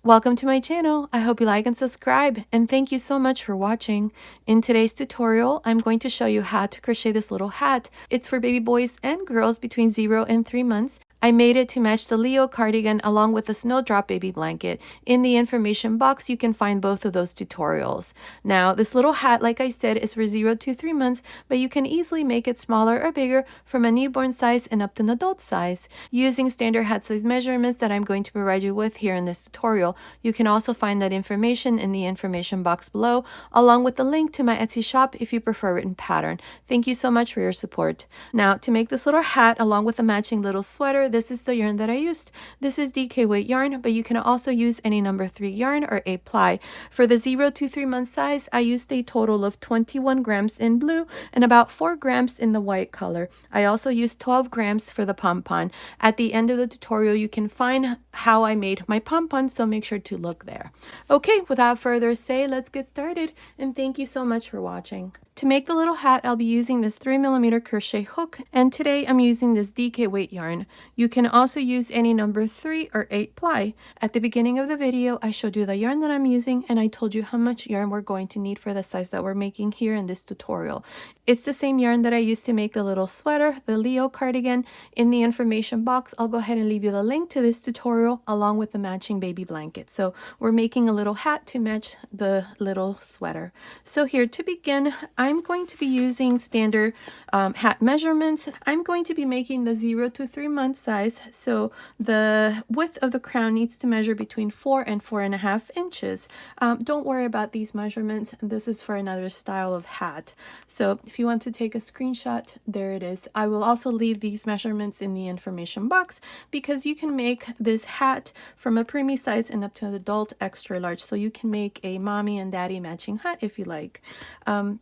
Welcome to my channel. I hope you like and subscribe, and thank you so much for watching. In today's tutorial, I'm going to show you how to crochet this little hat. It's for baby boys and girls between 0 and 3 months. I made it to match the Leo cardigan along with the Snowdrop baby blanket. In the information box, you can find both of those tutorials. Now, this little hat, like I said, is for 0 to 3 months, but you can easily make it smaller or bigger from a newborn size and up to an adult size using standard hat size measurements that I'm going to provide you with here in this tutorial. You can also find that information in the information box below, along with the link to my Etsy shop if you prefer written pattern. Thank you so much for your support. Now, to make this little hat along with a matching little sweater, this is the yarn that I used. This is DK weight yarn, but you can also use any number 3 yarn or 8 ply. For the 0 to 3 month size, I used a total of 21 grams in blue and about 4 grams in the white color. I also used 12 grams for the pom-pom. At the end of the tutorial, you can find how I made my pom-pom, so make sure to look there. Okay, without further ado, let's get started, and thank you so much for watching. To make the little hat, I'll be using this 3mm crochet hook, and today I'm using this DK weight yarn. You can also use any number 3 or 8 ply. At the beginning of the video, I showed you the yarn that I'm using, and I told you how much yarn we're going to need for the size that we're making here in this tutorial. It's the same yarn that I used to make the little sweater, the Leo cardigan. In the information box, I'll go ahead and leave you the link to this tutorial along with the matching baby blanket. So we're making a little hat to match the little sweater. So here to begin, I'm going to be using standard hat measurements. I'm going to be making the 0 to 3 month size. So the width of the crown needs to measure between 4 and 4.5 inches. Don't worry about these measurements. This is for another style of hat. So if you want to take a screenshot, there it is. I will also leave these measurements in the information box because you can make this hat from a preemie size and up to an adult extra large. So you can make a mommy and daddy matching hat if you like.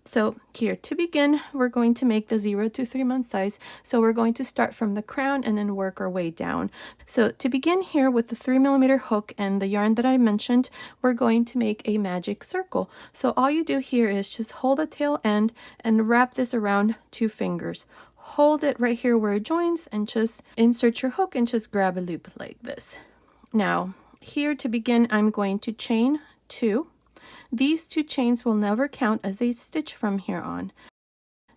So here to begin, we're going to make the 0 to 3 month size. So we're going to start from the crown and then work our way down. So to begin here with the 3mm hook and the yarn that I mentioned, we're going to make a magic circle. So all you do here is just hold the tail end and wrap this around 2 fingers. Hold it right here where it joins and just insert your hook and just grab a loop like this. Now here to begin, I'm going to chain 2. These 2 chains will never count as a stitch from here on.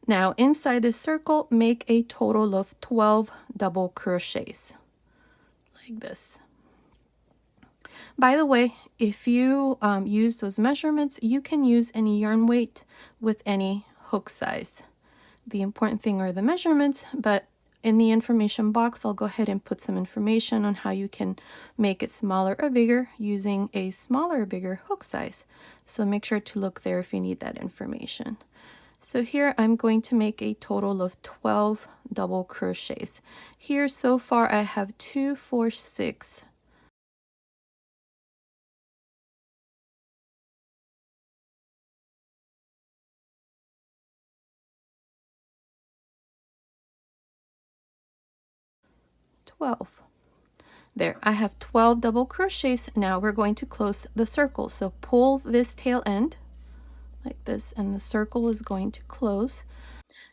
Now inside this circle, make a total of 12 double crochets like this. By the way, if you use those measurements, you can use any yarn weight with any hook size. The important thing are the measurements, but in the information box, I'll go ahead and put some information on how you can make it smaller or bigger using a smaller or bigger hook size. So make sure to look there if you need that information. So here I'm going to make a total of 12 double crochets. Here so far I have 2, 4, 6. There, I have 12 double crochets. Now we're going to close the circle. So pull this tail end like this, and the circle is going to close.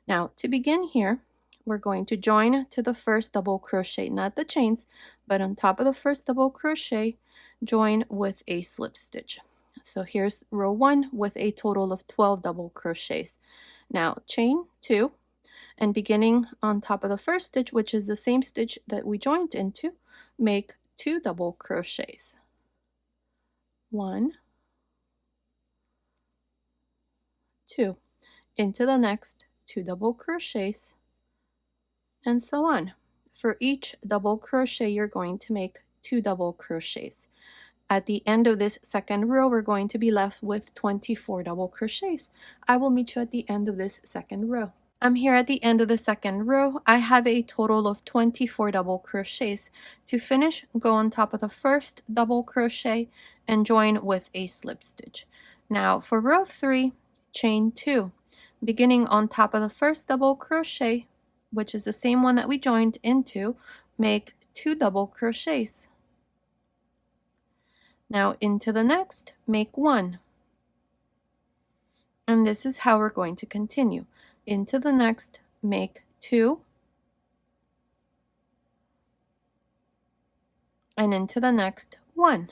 Now to begin here, we're going to join to the first double crochet, not the chains, but on top of the first double crochet, join with a slip stitch. So here's row 1 with a total of 12 double crochets. Now chain 2, and beginning on top of the first stitch, which is the same stitch that we joined into, make 2 double crochets. 1, 2. Into the next 2 double crochets, and so on. For each double crochet, you're going to make 2 double crochets. At the end of this second row, we're going to be left with 24 double crochets. I will meet you at the end of this second row. I'm here at the end of the second row. I have a total of 24 double crochets. To finish, go on top of the first double crochet and join with a slip stitch. Now for row 3, chain 2. Beginning on top of the first double crochet, which is the same one that we joined into, make 2 double crochets. Now into the next, make 1. And this is how we're going to continue. Into the next, make 2, and into the next, 1.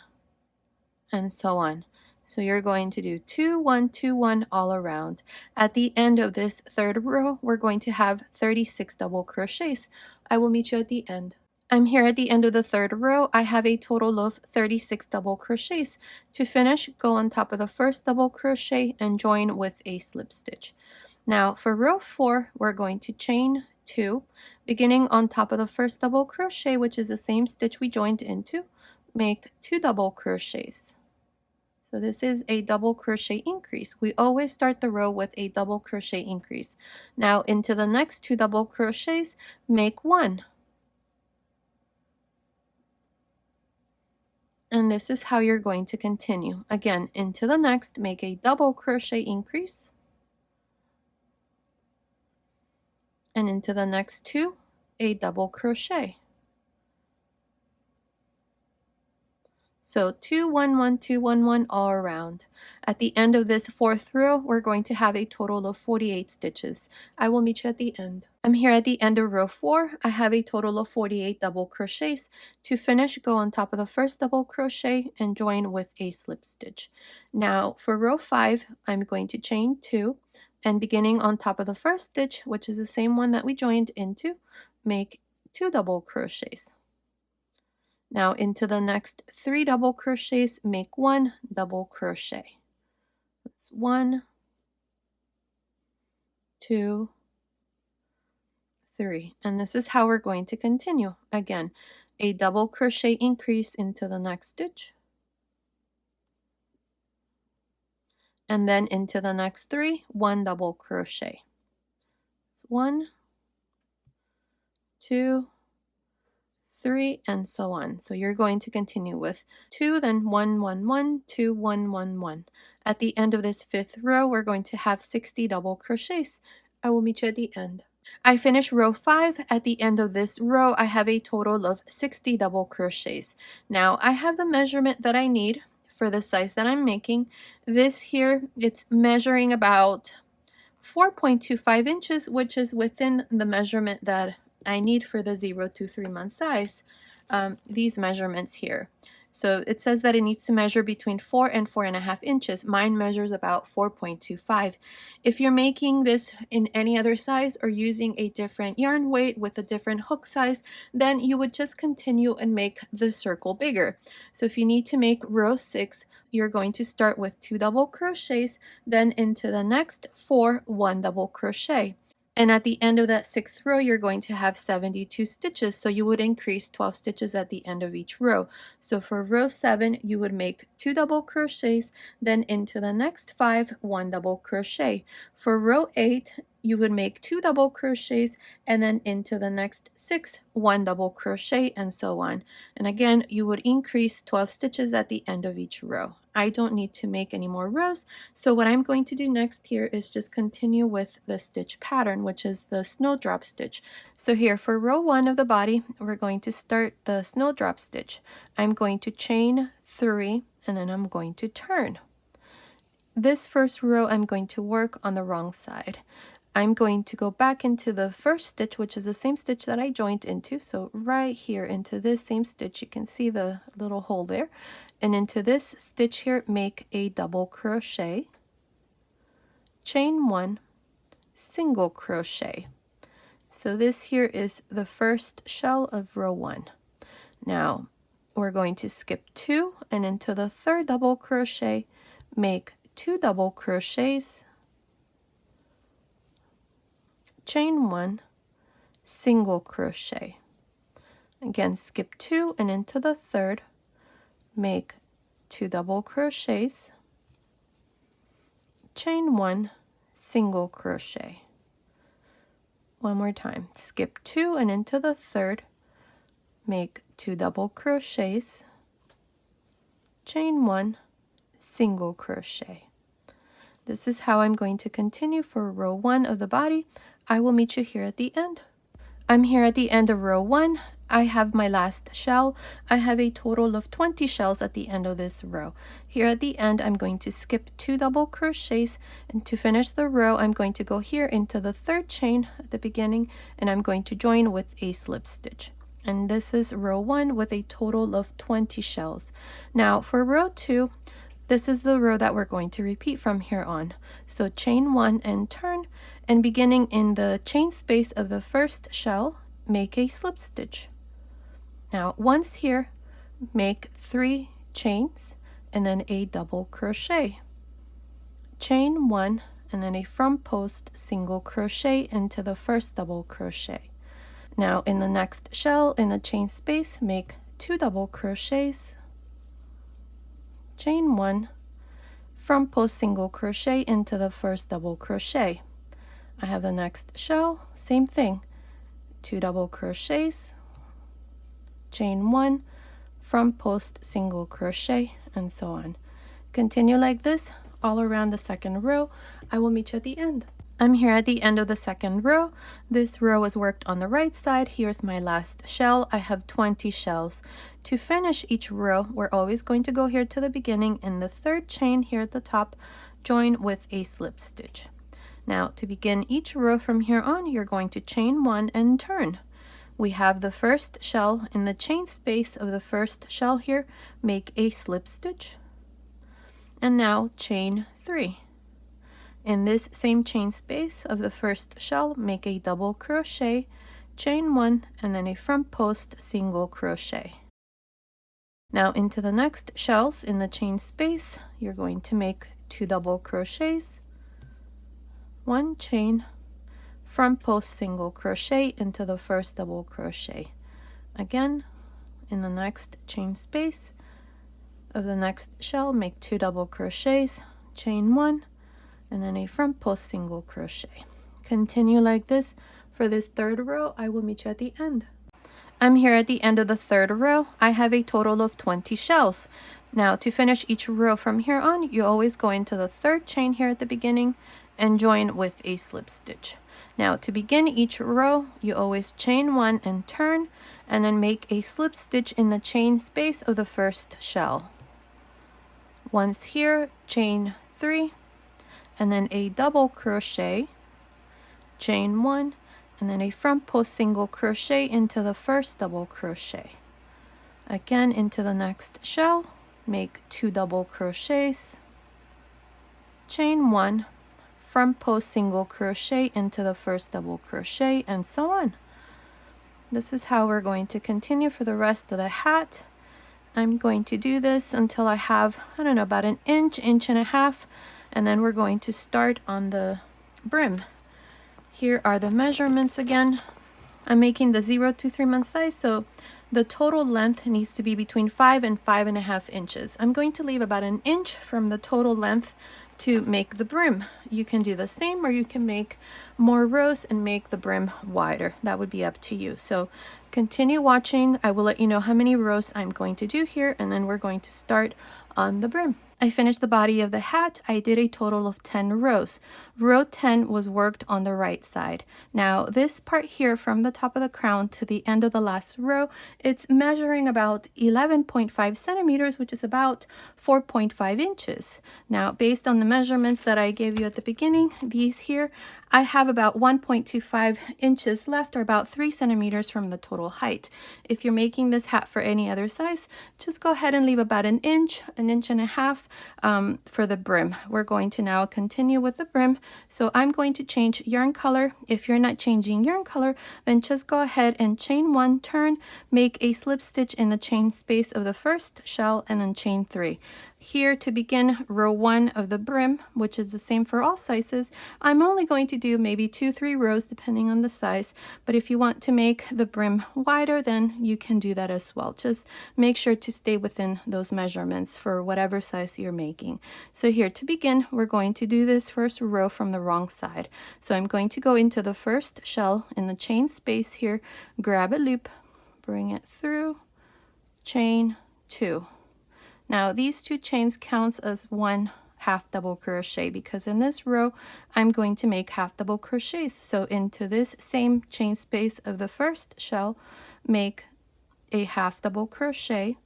and so on. So you're going to do 2 1 2 1 all around. At the end of this third row, we're going to have 36 double crochets. I will meet you at the end. I'm here at the end of the third row. I have a total of 36 double crochets. To finish, go on top of the first double crochet and join with a slip stitch. Now for row 4, we're going to chain 2, beginning on top of the first double crochet, which is the same stitch we joined into. Make 2 double crochets. So this is a double crochet increase. We always start the row with a double crochet increase. Now into the next 2 double crochets, make 1. And this is how you're going to continue. Again, into the next, make a double crochet increase. And into the next 2, a double crochet. So 2 1 1 2 1 1 all around. At the end of this fourth row, we're going to have a total of 48 stitches. I will meet you at the end. I'm here at the end of row 4. I have a total of 48 double crochets. To finish, go on top of the first double crochet and join with a slip stitch. Now for row 5, I'm going to chain 2, and beginning on top of the first stitch, which is the same one that we joined into, make 2 double crochets. Now into the next 3 double crochets, make 1 double crochet. That's 1, 2, 3. And this is how we're going to continue. Again, a double crochet increase into the next stitch. And then into the next 3, 1 double crochet. It's 1, 2, 3, and so on. So you're going to continue with 2, then 1 1 1 2 1 1 1. At the end of this fifth row, we're going to have 60 double crochets. I will meet you at the end. I finished row 5. At the end of this row, I have a total of 60 double crochets. Now I have the measurement that I need for the size that I'm making. This here, it's measuring about 4.25 inches, which is within the measurement that I need for the 0 to 3 month size, these measurements here. So it says that it needs to measure between 4 and 4.5 inches. Mine measures about 4.25. If you're making this in any other size or using a different yarn weight with a different hook size, then you would just continue and make the circle bigger. So if you need to make row 6, you're going to start with 2 double crochets, then into the next 4, 1 double crochet. And at the end of that 6th row, you're going to have 72 stitches. So you would increase 12 stitches at the end of each row. So for row 7, you would make 2 double crochets, then into the next 5, 1 double crochet. For row 8, you would make 2 double crochets, and then into the next 6, 1 double crochet, and so on. And again, you would increase 12 stitches at the end of each row. I don't need to make any more rows, so what I'm going to do next here is just continue with the stitch pattern, which is the snowdrop stitch. So here for row 1 of the body, we're going to start the snowdrop stitch. I'm going to chain 3, and then I'm going to turn. This first row, I'm going to work on the wrong side. I'm going to go back into the first stitch, which is the same stitch that I joined into. So right here into this same stitch, you can see the little hole there. And into this stitch here, make a double crochet, chain 1, single crochet. So this here is the first shell of row 1. Now we're going to skip 2, and into the third double crochet, make 2 double crochets, chain 1, single crochet. Again, skip 2, and into the third, make 2 double crochets, chain 1, single crochet. One more time, skip 2, and into the third, make 2 double crochets, chain 1, single crochet. This is how I'm going to continue for row 1 of the body. I will meet you here at the end. I'm here at the end of row 1. I have my last shell. I have a total of 20 shells at the end of this row. Here at the end, I'm going to skip 2 double crochets, and to finish the row, I'm going to go here into the third chain at the beginning, and I'm going to join with a slip stitch. And this is row 1 with a total of 20 shells. Now for row 2, This is the row that we're going to repeat from here on. So chain 1 and turn, and beginning in the chain space of the first shell, make a slip stitch. Now once here, make 3 chains and then a double crochet. Chain 1 and then a front post single crochet into the first double crochet. Now in the next shell in the chain space, make 2 double crochets, chain 1, front post single crochet into the first double crochet. I have the next shell, same thing, 2 double crochets, chain 1, front post single crochet, and so on. Continue like this all around the second row. I will meet you at the end. I'm here at the end of the second row. This row was worked on the right side. Here's my last shell. I have 20 shells. To finish each row, we're always going to go here to the beginning in the third chain here at the top, join with a slip stitch. Now to begin each row from here on, you're going to chain 1 and turn. We have the first shell in the chain space of the first shell here, make a slip stitch, and now chain 3. In this same chain space of the first shell, make a double crochet, chain 1, and then a front post single crochet. Now into the next shells in the chain space, you're going to make 2 double crochets, 1 chain, front post single crochet into the first double crochet. Again, in the next chain space of the next shell, make 2 double crochets, chain 1, and then a front post single crochet. Continue like this for this third row. I will meet you at the end. I'm here at the end of the third row. I have a total of 20 shells. Now to finish each row from here on, you always go into the third chain here at the beginning and join with a slip stitch. Now to begin each row, you always chain 1 and turn, and then make a slip stitch in the chain space of the first shell. Once here, chain 3, and then a double crochet, chain 1, and then a front post single crochet into the first double crochet. Again into the next shell, make 2 double crochets, chain 1, front post single crochet into the first double crochet, and so on. This is how we're going to continue for the rest of the hat. I'm going to do this until I have, I don't know, about an inch, inch and a half, and then we're going to start on the brim. Here are the measurements again. I'm making the 0 to 3 month size, so the total length needs to be between 5 and 5.5 inches. I'm going to leave about an inch from the total length to make the brim. You can do the same, or you can make more rows and make the brim wider. That would be up to you. So continue watching. I will let you know how many rows I'm going to do here, and then we're going to start on the brim. I finished the body of the hat. I did a total of 10 rows. Row 10 was worked on the right side. Now this part here from the top of the crown to the end of the last row, it's measuring about 11.5 centimeters, which is about 4.5 inches. Now based on the measurements that I gave you at the beginning, these here, I have about 1.25 inches left, or about 3 centimeters from the total height. If you're making this hat for any other size, just go ahead and leave about an inch and a half for the brim. We're going to now continue with the brim. So I'm going to change yarn color. If you're not changing yarn color, then just go ahead and chain 1, turn, make a slip stitch in the chain space of the first shell, and then chain 3. Here to begin row 1 of the brim, which is the same for all sizes, I'm only going to do maybe 2-3 rows depending on the size, but if you want to make the brim wider, then you can do that as well. Just make sure to stay within those measurements for whatever size you're making. So here to begin, we're going to do this first row from the wrong side. So I'm going to go into the first shell in the chain space here, grab a loop, bring it through, chain 2. Now these 2 chains counts as 1 half double crochet, because in this row I'm going to make half double crochets. So into this same chain space of the first shell, make a half double crochet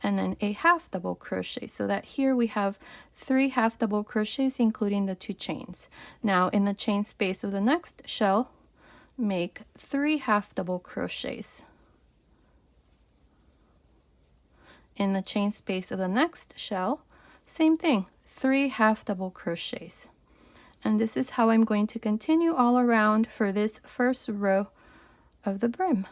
and then a half double crochet, so that here we have 3 half double crochets including the 2 chains. Now in the chain space of the next shell, make 3 half double crochets. In the chain space of the next shell, Same thing, 3 half double crochets. And this is how I'm going to continue all around for this first row of the brim.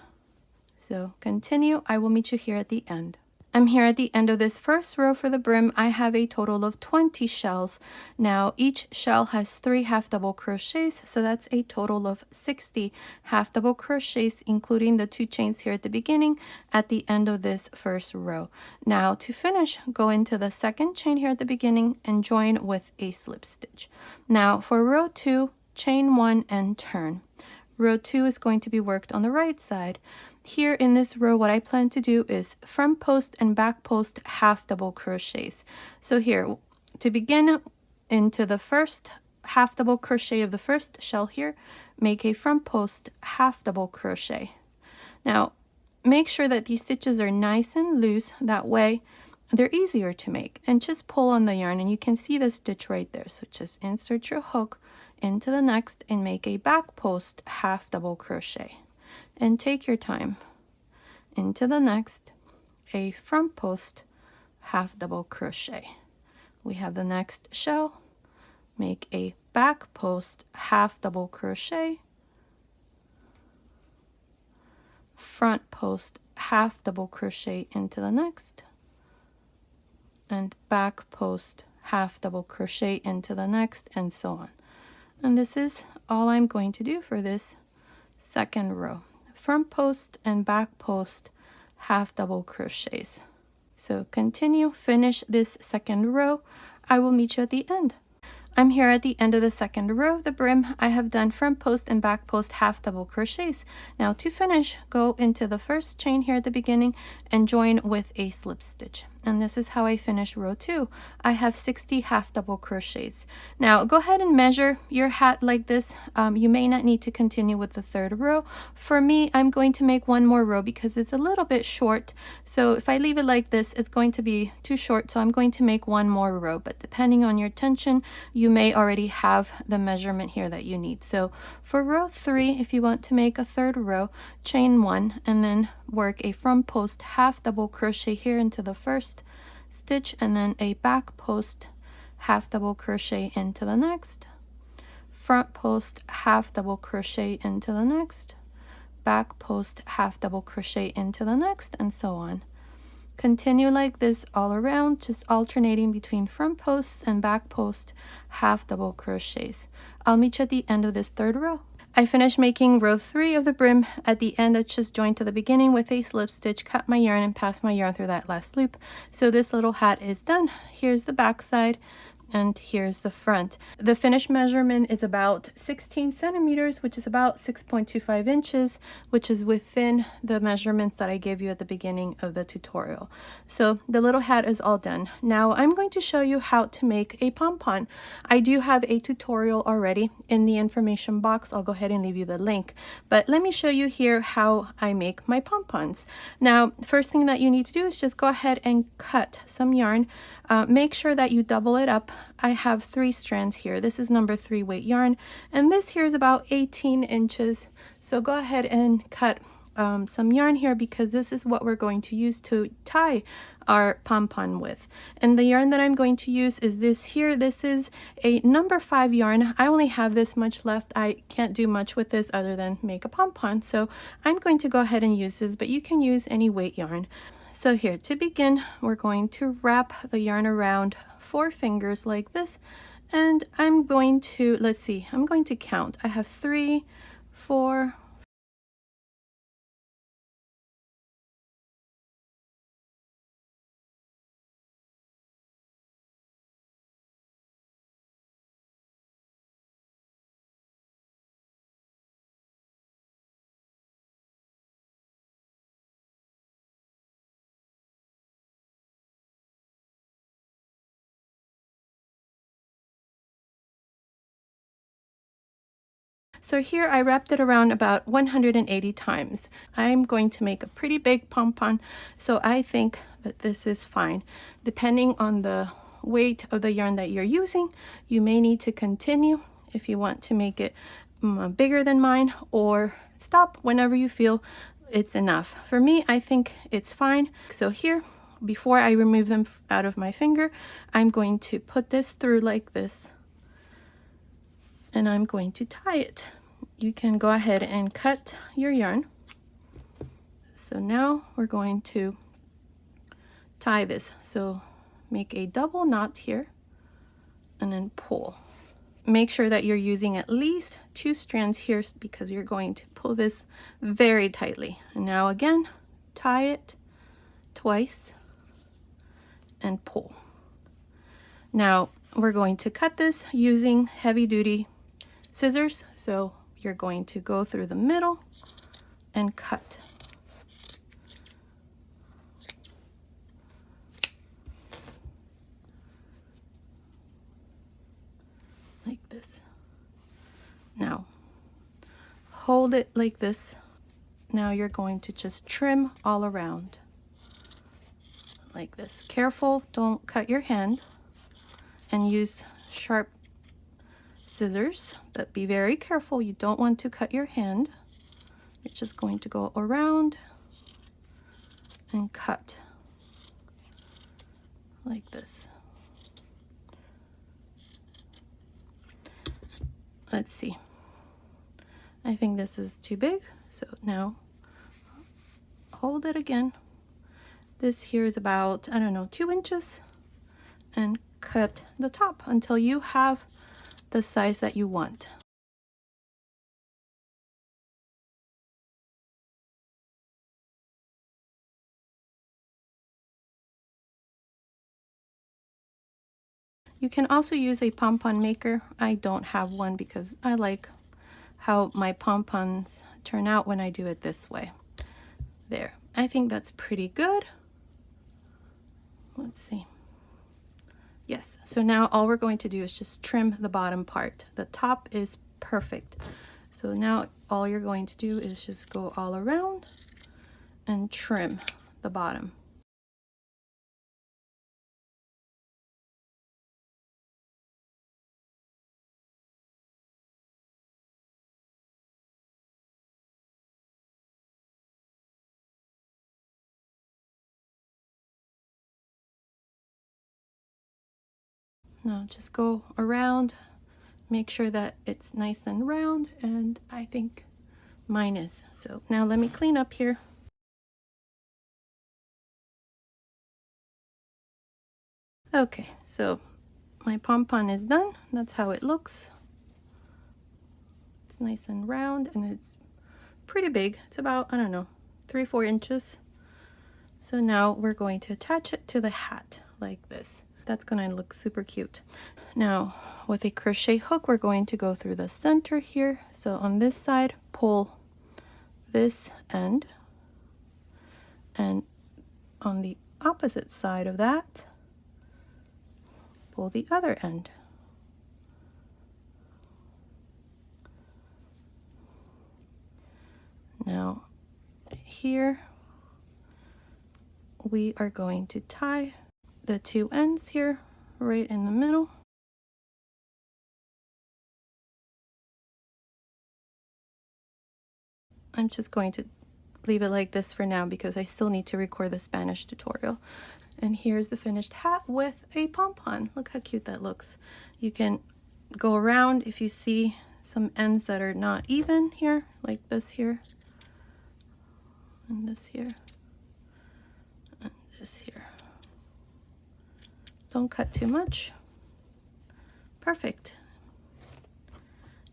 So continue, I will meet you here at the end. I'm here at the end of this first row for the brim. I have a total of 20 shells. Now each shell has 3 half double crochets, so that's a total of 60 half double crochets, including the 2 chains here at the beginning at the end of this first row. Now to finish, go into the second chain here at the beginning and join with a slip stitch. Now for row 2, chain 1 and turn. Row 2 is going to be worked on the right side. Here in this row, what I plan to do is front post and back post half double crochets. So here, to begin into the first half double crochet of the first shell here, make a front post half double crochet. Now, make sure that these stitches are nice and loose, that way they're easier to make. And just pull on the yarn and you can see the stitch right there. So just insert your hook into the next and make a back post half double crochet. And take your time. Into the next, a front post half double crochet. We have the next shell, make a back post half double crochet, front post half double crochet into the next, and back post half double crochet into the next, and so on. And this is all I'm going to do for this second row. Front post and back post half double crochets. So continue, finish this second row. I will meet you at the end. I'm here at the end of the second row, the brim. I have done front post and back post half double crochets. Now to finish, go into the first chain here at the beginning and join with a slip stitch. And this is how I finish row 2. I have 60 half double crochets. Now go ahead and measure your hat like this. You may not need to continue with the third row. For me, I'm going to make one more row because it's a little bit short. So if I leave it like this, it's going to be too short. So I'm going to make one more row, but depending on your tension, you may already have the measurement here that you need. So for row 3, if you want to make a third row, chain 1 and then work a front post half double crochet here into the first stitch and then a back post half double crochet into the next, front post half double crochet into the next, back post half double crochet into the next, and so on. Continue like this all around, just alternating between front posts and back post half double crochets. I'll meet you at the end of this third row. I finished making row 3 of the brim. At the end, I just joined to the beginning with a slip stitch, cut my yarn and pass my yarn through that last loop. So this little hat is done. Here's the back side. And here's the front. The finished measurement is about 16 centimeters, which is about 6.25 inches, which is within the measurements that I gave you at the beginning of the tutorial. So the little hat is all done. Now I'm going to show you how to make a pom-pom. I do have a tutorial already in the information box. I'll go ahead and leave you the link. But let me show you here how I make my pom-poms. Now, first thing that you need to do is just go ahead and cut some yarn. Make sure that you double it up. I have 3 strands here. This is number 3 weight yarn, and this here is about 18 inches. So go ahead and cut some yarn here because this is what we're going to use to tie our pom-pom with. And the yarn that I'm going to use is this here. This is a number 5 yarn. I only have this much left. I can't do much with this other than make a pom-pom. So I'm going to go ahead and use this, but you can use any weight yarn. So here, to begin, we're going to wrap the yarn around 4 fingers like this, and I'm going to, let's see, I'm going to count. I have 3, 4, so here I wrapped it around about 180 times. I'm going to make a pretty big pom-pom, so I think that this is fine. Depending on the weight of the yarn that you're using, you may need to continue if you want to make it bigger than mine, or stop whenever you feel it's enough. For me, I think it's fine. So here before I remove them out of my finger, I'm going to put this through like this, and I'm going to tie it. You can go ahead and cut your yarn. So now we're going to tie this. So make a double knot here and then pull. Make sure that you're using at least 2 strands here because you're going to pull this very tightly. And now again, tie it twice and pull. Now we're going to cut this using heavy duty scissors. So you're going to go through the middle and cut. Like this. Now hold it like this. Now you're going to just trim all around like this. Careful, don't cut your hand, and use sharp scissors, but be very careful. You don't want to cut your hand. You're just going to go around and cut like this. Let's see. I think this is too big, so now hold it again. This here is about, I don't know, 2 inches, and cut the top until you have the size that you want. You can also use a pom-pom maker. I don't have one because I like how my pom-poms turn out when I do it this way. There, I think that's pretty good. Let's see. Yes, so now all we're going to do is just trim the bottom part. The top is perfect. So now all you're going to do is just go all around and trim the bottom. Now just go around, make sure that it's nice and round, and I think mine is. So now let me clean up here. Okay, so my pom-pom is done. That's how it looks. It's nice and round, and it's pretty big. It's about, I don't know, 3-4 inches. So now we're going to attach it to the hat like this. That's gonna look super cute. Now with a crochet hook, we're going to go through the center here. So on this side, pull this end, and on the opposite side of that, pull the other end. Now here we are going to tie the 2 ends here right in the middle. I'm just going to leave it like this for now because I still need to record the Spanish tutorial. And here's the finished hat with a pom-pom. Look how cute that looks. You can go around if you see some ends that are not even here, like this here, and this here, and this here. Don't cut too much. Perfect.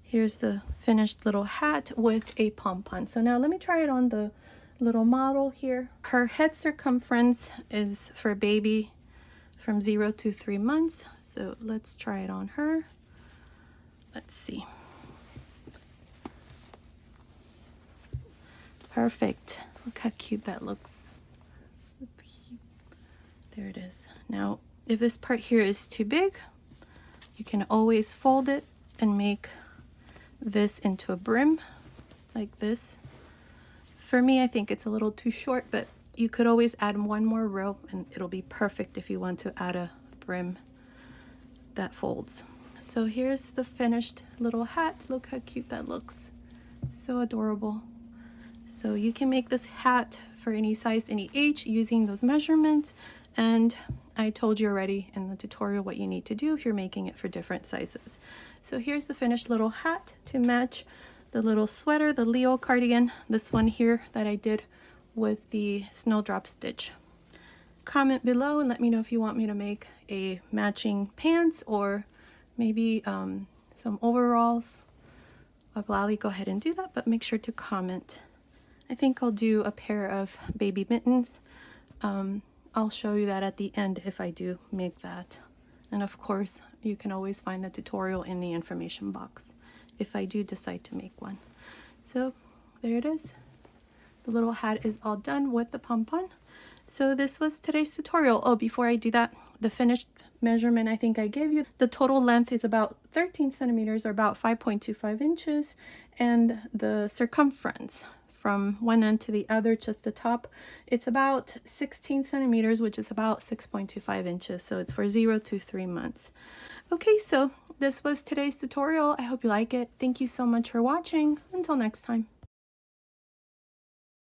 Here's the finished little hat with a pom-pom. So now let me try it on the little model here. Her head circumference is for baby from 0 to 3 months. So let's try it on her. Let's see. Perfect. Look how cute that looks. There it is. Now, if this part here is too big, you can always fold it and make this into a brim like this. For me, I think it's a little too short, but you could always add 1 more row and it'll be perfect if you want to add a brim that folds. So here's the finished little hat. Look how cute that looks. So adorable. So you can make this hat for any size, any age, using those measurements. And I told you already in the tutorial what you need to do if you're making it for different sizes. So here's the finished little hat to match the little sweater, the Leo cardigan, this one here that I did with the Snowdrop stitch. Comment below and let me know if you want me to make a matching pants or maybe some overalls. I'll gladly go ahead and do that, but make sure to comment. I think I'll do a pair of baby mittens. I'll show you that at the end if I do make that. And of course, you can always find the tutorial in the information box if I do decide to make one. So there it is. The little hat is all done with the pom-pom. So this was today's tutorial. Oh, before I do that, the finished measurement I think I gave you, the total length is about 13 centimeters or about 5.25 inches, and the circumference from one end to the other, just the top, it's about 16 centimeters, which is about 6.25 inches. So it's for 0 to 3 months. Okay, so this was today's tutorial. I hope you like it. Thank you so much for watching. Until next time.